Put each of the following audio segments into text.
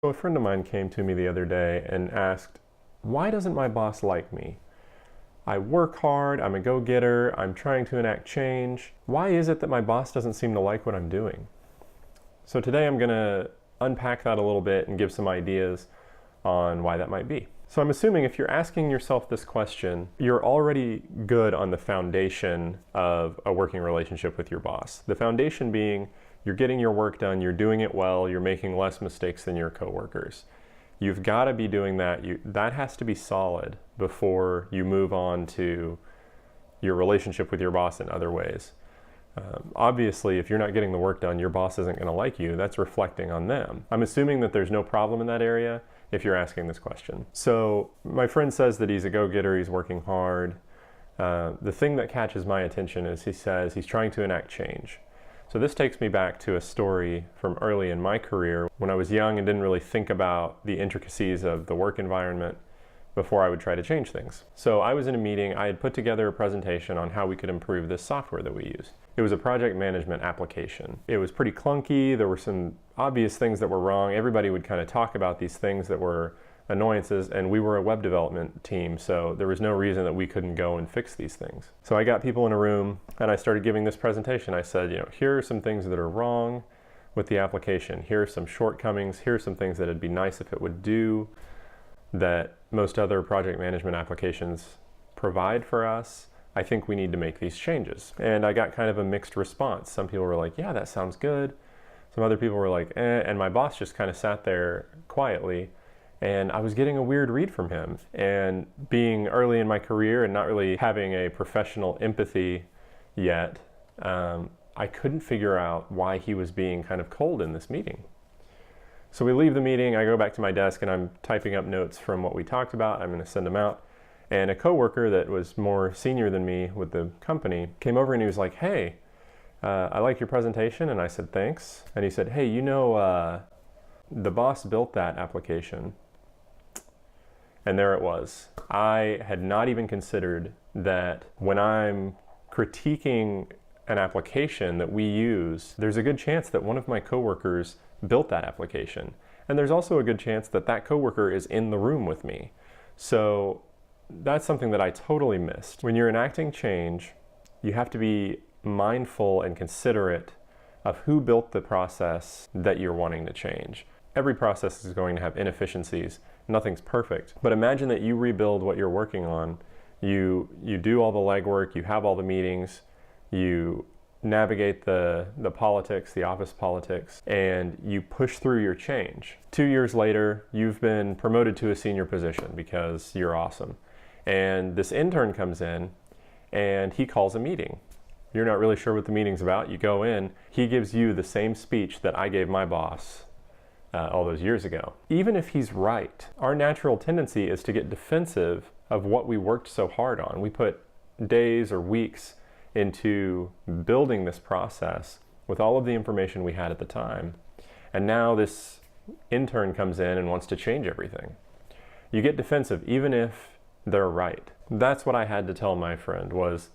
So a friend of mine came to me the other day and asked, why doesn't my boss like me? I work hard, I'm a go-getter, I'm trying to enact change. Why is it that my boss doesn't seem to like what I'm doing? So today I'm going to unpack that a little bit and give some ideas on why that might be. So I'm assuming if you're asking yourself this question, you're already good on the foundation of a working relationship with your boss. The foundation being you're getting your work done, you're doing it well, you're making less mistakes than your coworkers. You've got to be doing that. That has to be solid before you move on to your relationship with your boss in other ways. Obviously, if you're not getting the work done, your boss isn't going to like you. That's reflecting on them. I'm assuming that there's no problem in that area if you're asking this question. So my friend says that he's a go-getter, he's working hard. The thing that catches my attention is he says he's trying to enact change. So this takes me back to a story from early in my career when I was young and didn't really think about the intricacies of the work environment before I would try to change things. So I was in a meeting, I had put together a presentation on how we could improve this software that we used. It was a project management application. It was pretty clunky, there were some obvious things that were wrong. Everybody would kind of talk about these things that were annoyances, and we were a web development team, so there was no reason that we couldn't go and fix these things. So I got people in a room and I started giving this presentation. I said, here are some things that are wrong with the application. Here are some shortcomings. Here are some things that it'd be nice if it would do that most other project management applications provide for us. I think we need to make these changes. And I got kind of a mixed response. Some people were like, yeah, that sounds good. Some other people were like, eh, and my boss just kind of sat there quietly. And I was getting a weird read from him. And being early in my career and not really having a professional empathy yet, I couldn't figure out why he was being kind of cold in this meeting. So we leave the meeting, I go back to my desk and I'm typing up notes from what we talked about. I'm going to send them out. And a coworker that was more senior than me with the company came over and he was like, hey, I like your presentation. And I said, thanks. And he said, hey, the boss built that application. And there it was. I had not even considered that when I'm critiquing an application that we use, there's a good chance that one of my coworkers built that application. And there's also a good chance that that coworker is in the room with me. So that's something that I totally missed. When you're enacting change, you have to be mindful and considerate of who built the process that you're wanting to change. Every process is going to have inefficiencies. Nothing's perfect. But imagine that you rebuild what you're working on. You do all the legwork, you have all the meetings, you navigate the politics, the office politics, and you push through your change. 2 years later, you've been promoted to a senior position because you're awesome. And this intern comes in and he calls a meeting. You're not really sure what the meeting's about. You go in, he gives you the same speech that I gave my boss all those years ago. Even if he's right, our natural tendency is to get defensive of what we worked so hard on. We put days or weeks into building this process with all of the information we had at the time. And now this intern comes in and wants to change everything. You get defensive even if they're right. That's what I had to tell my friend was,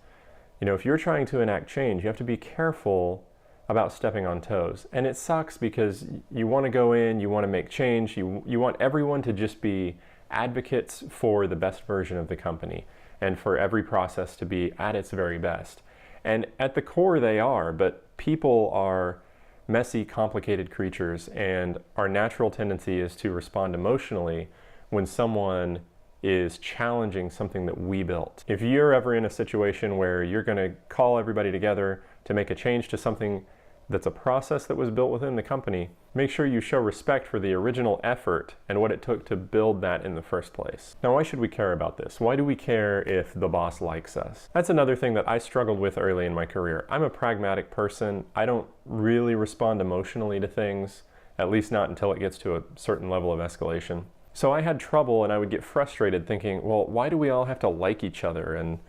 if you're trying to enact change, you have to be careful about stepping on toes. And it sucks because you want to go in, you want to make change, you want everyone to just be advocates for the best version of the company and for every process to be at its very best. And at the core they are, but people are messy, complicated creatures, and our natural tendency is to respond emotionally when someone is challenging something that we built. If you're ever in a situation where you're going to call everybody together to make a change to something that's a process that was built within the company, make sure you show respect for the original effort and what it took to build that in the first place. Now, why should we care about this? Why do we care if the boss likes us? That's another thing that I struggled with early in my career. I'm a pragmatic person. I don't really respond emotionally to things, at least not until it gets to a certain level of escalation. So I had trouble and I would get frustrated thinking, well, why do we all have to like each other and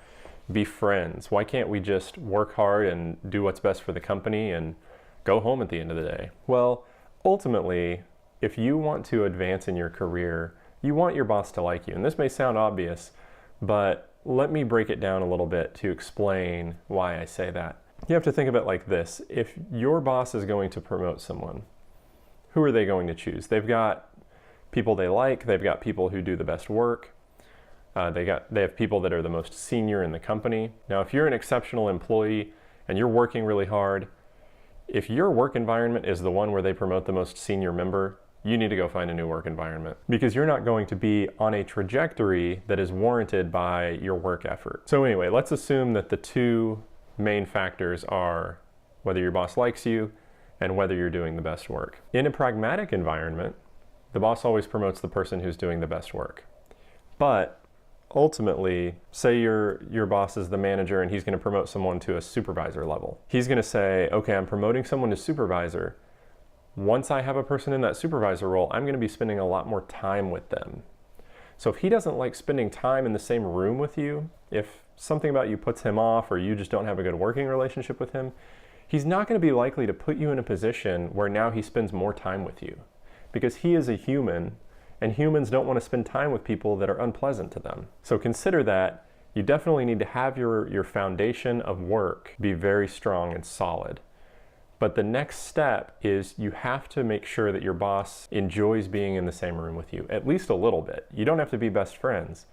be friends? Why can't we just work hard and do what's best for the company and go home at the end of the day? Well, ultimately, if you want to advance in your career, you want your boss to like you. And this may sound obvious, but let me break it down a little bit to explain why I say that. You have to think of it like this. If your boss is going to promote someone, who are they going to choose? They've got people they like. They've got people who do the best work. They have people that are the most senior in the company. Now, if you're an exceptional employee and you're working really hard, if your work environment is the one where they promote the most senior member, you need to go find a new work environment, because you're not going to be on a trajectory that is warranted by your work effort. So anyway, let's assume that the two main factors are whether your boss likes you and whether you're doing the best work. In a pragmatic environment, the boss always promotes the person who's doing the best work. But ultimately, say your boss is the manager and he's going to promote someone to a supervisor level. He's going to say, okay, I'm promoting someone to supervisor. Once I have a person in that supervisor role, I'm going to be spending a lot more time with them. So if he doesn't like spending time in the same room with you, if something about you puts him off or you just don't have a good working relationship with him, he's not going to be likely to put you in a position where now he spends more time with you, because he is a human and humans don't want to spend time with people that are unpleasant to them. So consider that. You definitely need to have your foundation of work be very strong and solid. But the next step is you have to make sure that your boss enjoys being in the same room with you, at least a little bit. You don't have to be best friends,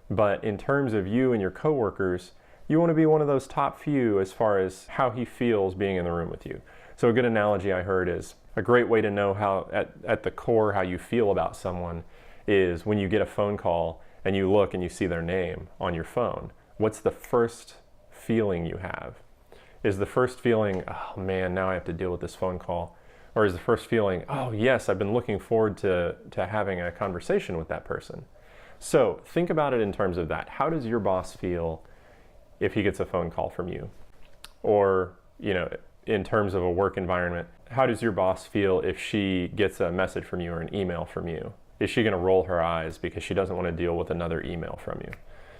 but in terms of you and your coworkers, you want to be one of those top few as far as how he feels being in the room with you. So a good analogy I heard is, a great way to know how at the core how you feel about someone is when you get a phone call and you look and you see their name on your phone. What's the first feeling you have? Is the first feeling, oh man, now I have to deal with this phone call? Or is the first feeling, oh yes, I've been looking forward to having a conversation with that person? So think about it in terms of that. How does your boss feel if he gets a phone call from you? Or, in terms of a work environment, how does your boss feel if she gets a message from you or an email from you? Is she going to roll her eyes because she doesn't want to deal with another email from you?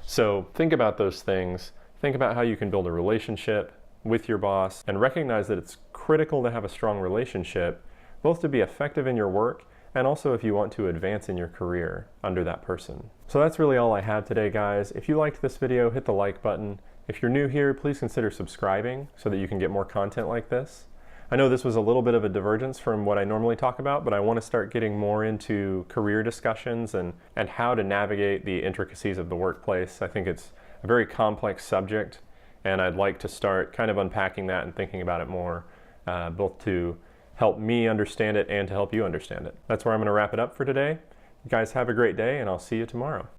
So think about those things. Think about how you can build a relationship with your boss, and recognize that it's critical to have a strong relationship, both to be effective in your work and also if you want to advance in your career under that person. So that's really all I have today, guys. If you liked this video, hit the like button. If you're new here, please consider subscribing so that you can get more content like this. I know this was a little bit of a divergence from what I normally talk about, but I want to start getting more into career discussions and how to navigate the intricacies of the workplace. I think it's a very complex subject, and I'd like to start kind of unpacking that and thinking about it more, both to help me understand it and to help you understand it. That's where I'm going to wrap it up for today. You guys have a great day, and I'll see you tomorrow.